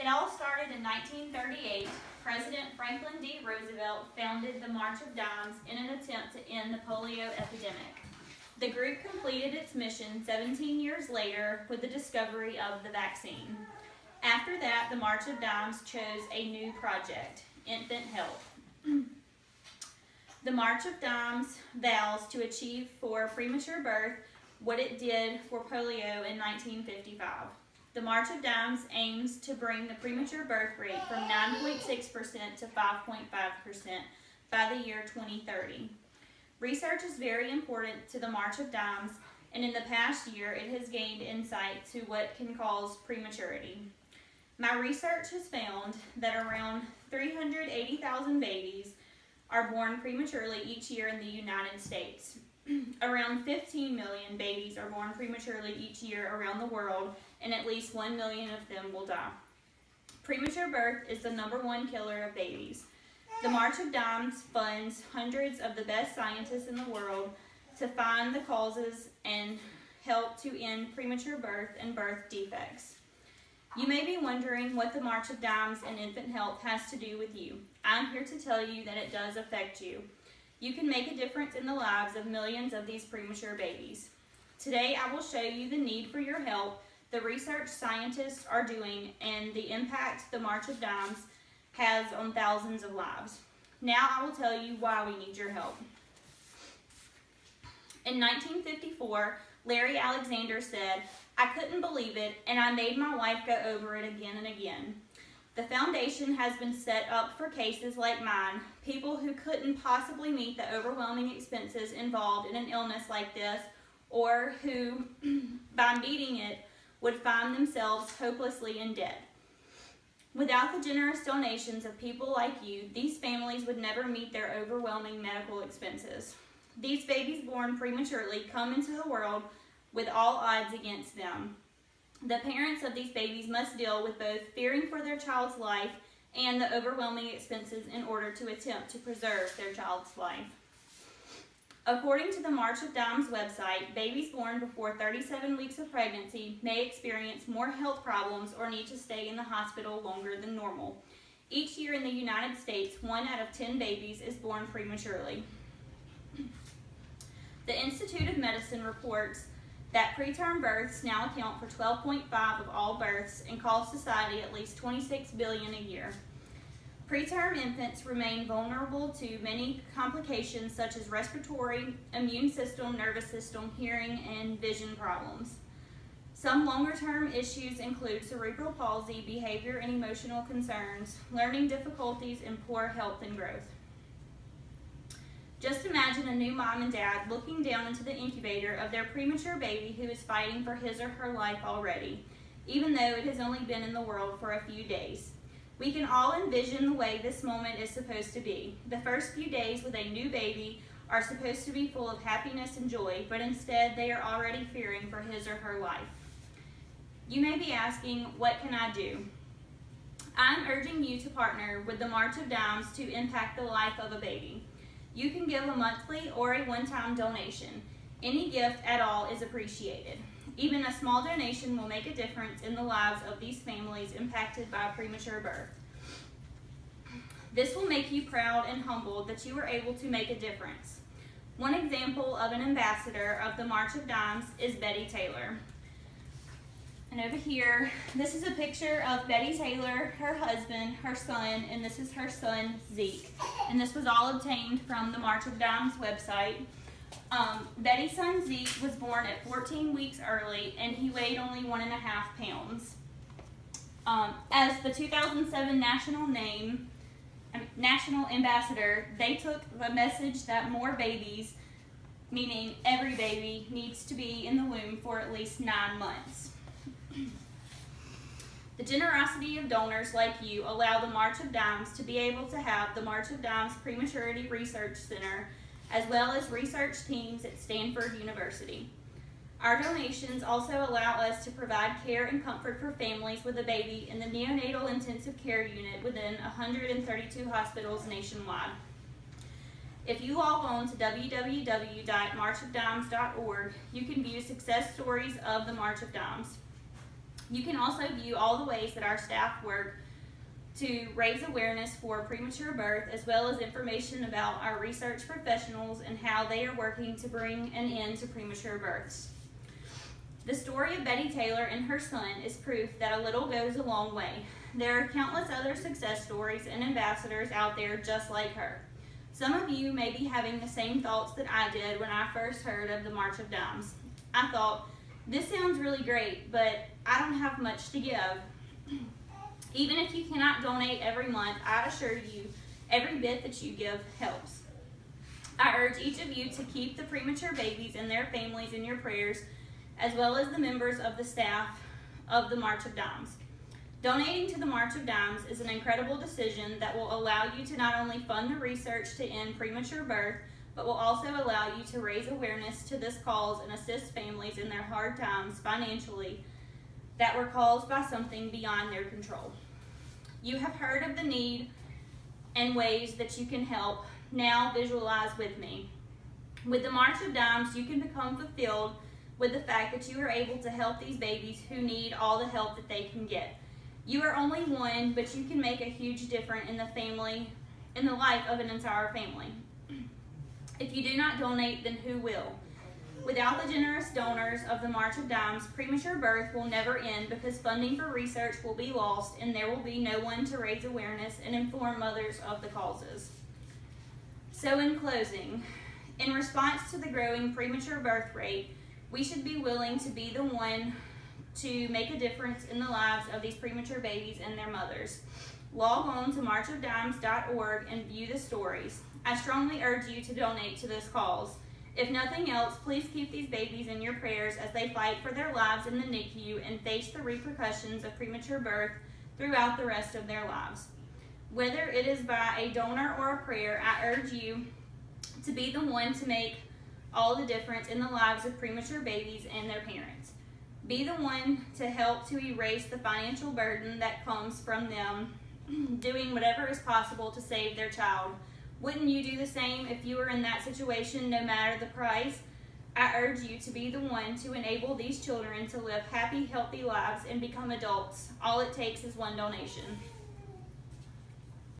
It all started in 1938. President Franklin D. Roosevelt founded the March of Dimes in an attempt to end the polio epidemic. The group completed its mission 17 years later with the discovery of the vaccine. After that, the March of Dimes chose a new project, infant health. The March of Dimes vows to achieve for premature birth what it did for polio in 1955. The March of Dimes aims to bring the premature birth rate from 9.6% to 5.5% by the year 2030. Research is very important to the March of Dimes, and in the past year it has gained insight to what can cause prematurity. My research has found that around 380,000 babies are born prematurely each year in the United States. Around 15 million babies are born prematurely each year around the world, and at least 1 million of them will die. Premature birth is the #1 killer of babies. The March of Dimes funds hundreds of the best scientists in the world to find the causes and help to end premature birth and birth defects. You may be wondering what the March of Dimes and infant health has to do with you. I'm here to tell you that it does affect you. You can make a difference in the lives of millions of these premature babies. Today I will show you the need for your help, the research scientists are doing, and the impact the March of Dimes has on thousands of lives. Now I will tell you why we need your help. In 1954, Larry Alexander said, "I couldn't believe it, and I made my wife go over it again and again." The foundation has been set up for cases like mine, people who couldn't possibly meet the overwhelming expenses involved in an illness like this, or who, by meeting it, would find themselves hopelessly in debt. Without the generous donations of people like you, these families would never meet their overwhelming medical expenses. These babies born prematurely come into the world with all odds against them. The parents of these babies must deal with both fearing for their child's life and the overwhelming expenses in order to attempt to preserve their child's life. According to the March of Dimes website, babies born before 37 weeks of pregnancy may experience more health problems or need to stay in the hospital longer than normal. Each year in the United States, 1 out of 10 babies is born prematurely. The Institute of Medicine reports that preterm births now account for 12.5% of all births and cost society at least $26 billion a year. Preterm infants remain vulnerable to many complications such as respiratory, immune system, nervous system, hearing, and vision problems. Some longer-term issues include cerebral palsy, behavior and emotional concerns, learning difficulties, and poor health and growth. Just imagine a new mom and dad looking down into the incubator of their premature baby who is fighting for his or her life already, even though it has only been in the world for a few days. We can all envision the way this moment is supposed to be. The first few days with a new baby are supposed to be full of happiness and joy, but instead they are already fearing for his or her life. You may be asking, what can I do? I'm urging you to partner with the March of Dimes to impact the life of a baby. You can give a monthly or a one-time donation. Any gift at all is appreciated. Even a small donation will make a difference in the lives of these families impacted by premature birth. This will make you proud and humbled that you were able to make a difference. One example of an ambassador of the March of Dimes is Betty Taylor. And over here, this is a picture of Betty Taylor, her husband, her son, and this is her son, Zeke. And this was all obtained from the March of Dimes website. Betty's son Zeke was born at 14 weeks early, and he weighed only 1.5 pounds. As the 2007 national ambassador, they took the message that more babies, meaning every baby, needs to be in the womb for at least 9 months. The generosity of donors like you allow the March of Dimes to be able to have the March of Dimes Prematurity Research Center, as well as research teams at Stanford University. Our donations also allow us to provide care and comfort for families with a baby in the neonatal intensive care unit within 132 hospitals nationwide. If you log on to www.marchofdimes.org, you can view success stories of the March of Dimes. You can also view all the ways that our staff work to raise awareness for premature birth, as well as information about our research professionals and how they are working to bring an end to premature births. The story of Betty Taylor and her son is proof that a little goes a long way. There are countless other success stories and ambassadors out there just like her. Some of you may be having the same thoughts that I did when I first heard of the March of Dimes. I thought, this sounds really great, but I don't have much to give. Even if you cannot donate every month, I assure you, every bit that you give helps. I urge each of you to keep the premature babies and their families in your prayers, as well as the members of the staff of the March of Dimes. Donating to the March of Dimes is an incredible decision that will allow you to not only fund the research to end premature birth, but will also allow you to raise awareness to this cause and assist families in their hard times financially that were caused by something beyond their control. You have heard of the need and ways that you can help. Now visualize with me. With the March of Dimes, you can become fulfilled with the fact that you are able to help these babies who need all the help that they can get. You are only one, but you can make a huge difference in the life of an entire family. If you do not donate, then who will? Without the generous donors of the March of Dimes, premature birth will never end because funding for research will be lost and there will be no one to raise awareness and inform mothers of the causes. So in closing, in response to the growing premature birth rate, we should be willing to be the one to make a difference in the lives of these premature babies and their mothers. Log on to marchofdimes.org and view the stories. I strongly urge you to donate to this cause. If nothing else, please keep these babies in your prayers as they fight for their lives in the NICU and face the repercussions of premature birth throughout the rest of their lives. Whether it is by a donor or a prayer, I urge you to be the one to make all the difference in the lives of premature babies and their parents. Be the one to help to erase the financial burden that comes from them doing whatever is possible to save their child. Wouldn't you do the same if you were in that situation, no matter the price? I urge you to be the one to enable these children to live happy, healthy lives and become adults. All it takes is one donation.